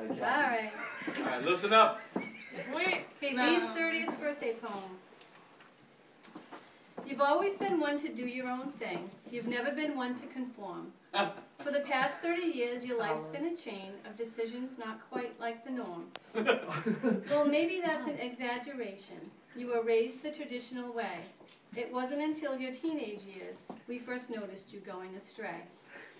got it, All Kathy. right. All right, listen up. Okay, Lee's 30th birthday poem. You've always been one to do your own thing. You've never been one to conform. For the past 30 years, your life's been a chain of decisions not quite like the norm. Well, maybe that's an exaggeration. You were raised the traditional way. It wasn't until your teenage years we first noticed you going astray.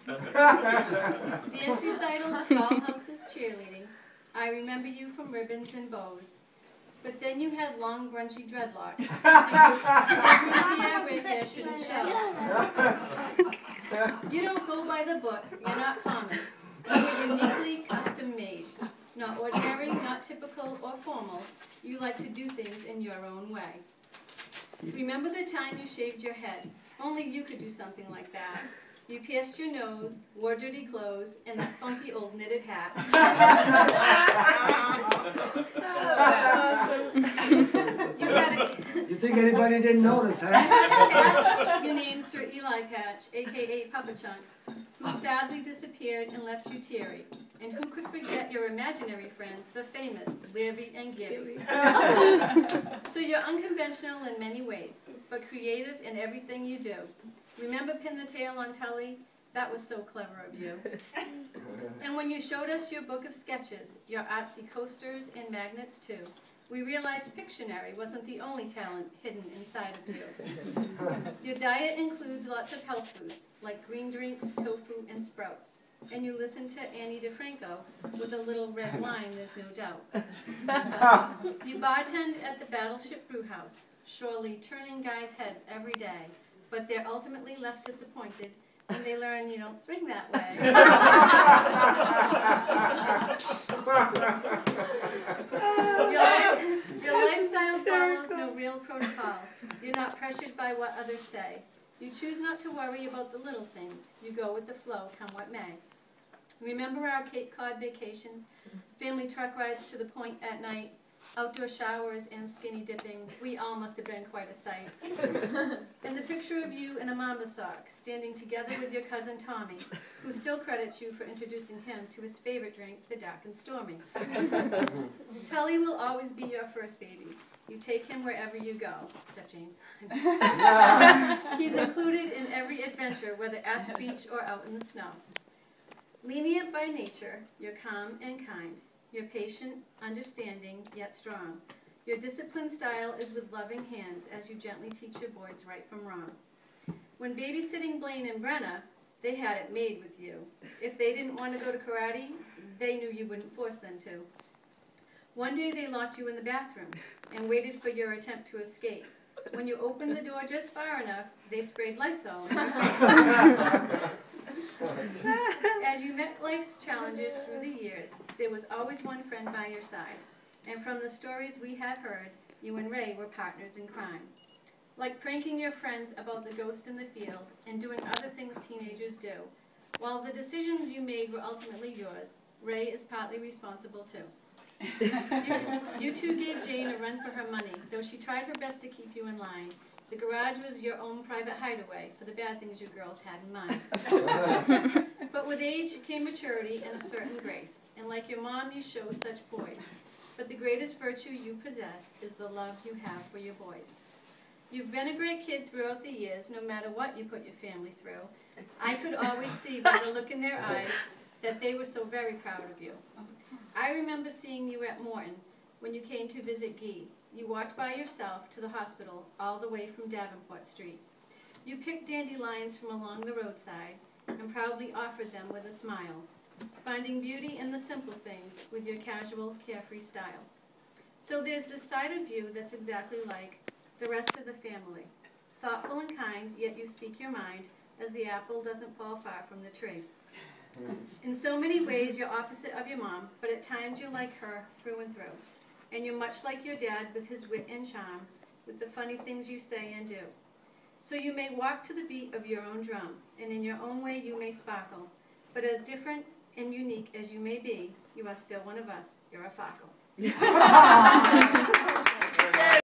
Dance recitals, dollhouses, cheerleading. I remember you from ribbons and bows. But then you had long, grungy dreadlocks. And red hair shouldn't show. You don't go by the book. You're not common. You're uniquely custom made. Not ordinary, not typical or formal. You like to do things in your own way. Remember the time you shaved your head? Only you could do something like that. You pierced your nose, wore dirty clothes, and that funky old knitted hat. You think anybody didn't notice, huh? You had a cat you named Sir Eli Patch, a.k.a. Papa Chunks, who sadly disappeared and left you teary. And who could forget your imaginary friends, the famous Livy and Gibby? So you're unconventional in many ways, but creative in everything you do. Remember Pin the Tail on Tully? That was so clever of you. And when you showed us your book of sketches, your artsy coasters and magnets too, we realized Pictionary wasn't the only talent hidden inside of you. Your diet includes lots of health foods, like green drinks, tofu, and sprouts. And you listen to Annie DeFranco with a little red wine, there's no doubt. You bartend at the Battleship Brewhouse, surely turning guys' heads every day, but they're ultimately left disappointed when they learn you don't swing that way. Your lifestyle follows no real protocol. You're not pressured by what others say. You choose not to worry about the little things. You go with the flow, come what may. Remember our Cape Cod vacations, family truck rides to the point at night, outdoor showers and skinny dipping? We all must have been quite a sight. And the picture of you in a mamba sock, standing together with your cousin Tommy, who still credits you for introducing him to his favorite drink, the Dark and Stormy. Tully will always be your first baby. You take him wherever you go, except James. He's included in every adventure, whether at the beach or out in the snow. Lenient by nature, you're calm and kind. You're patient, understanding, yet strong. Your disciplined style is with loving hands as you gently teach your boys right from wrong. When babysitting Blaine and Brenna, they had it made with you. If they didn't want to go to karate, they knew you wouldn't force them to. One day they locked you in the bathroom and waited for your attempt to escape. When you opened the door just far enough, they sprayed Lysol. As you met life's challenges through the years, there was always one friend by your side. And from the stories we have heard, you and Ray were partners in crime. Like pranking your friends about the ghost in the field and doing other things teenagers do. While the decisions you made were ultimately yours, Ray is partly responsible too. You two gave Jane a run for her money, though she tried her best to keep you in line. The garage was your own private hideaway for the bad things you girls had in mind. But with age came maturity and a certain grace, and like your mom you show such poise. But the greatest virtue you possess is the love you have for your boys. You've been a great kid throughout the years, no matter what you put your family through. I could always see by the look in their eyes that they were so very proud of you. I remember seeing you at Morton when you came to visit Guy. You walked by yourself to the hospital all the way from Davenport Street. You picked dandelions from along the roadside and proudly offered them with a smile, finding beauty in the simple things with your casual, carefree style. So there's this side of you that's exactly like the rest of the family. Thoughtful and kind, yet you speak your mind, as the apple doesn't fall far from the tree. In so many ways, you're opposite of your mom, but at times you're like her through and through. And you're much like your dad with his wit and charm, with the funny things you say and do. So you may walk to the beat of your own drum, and in your own way you may sparkle. But as different and unique as you may be, you are still one of us. You're a Farkle.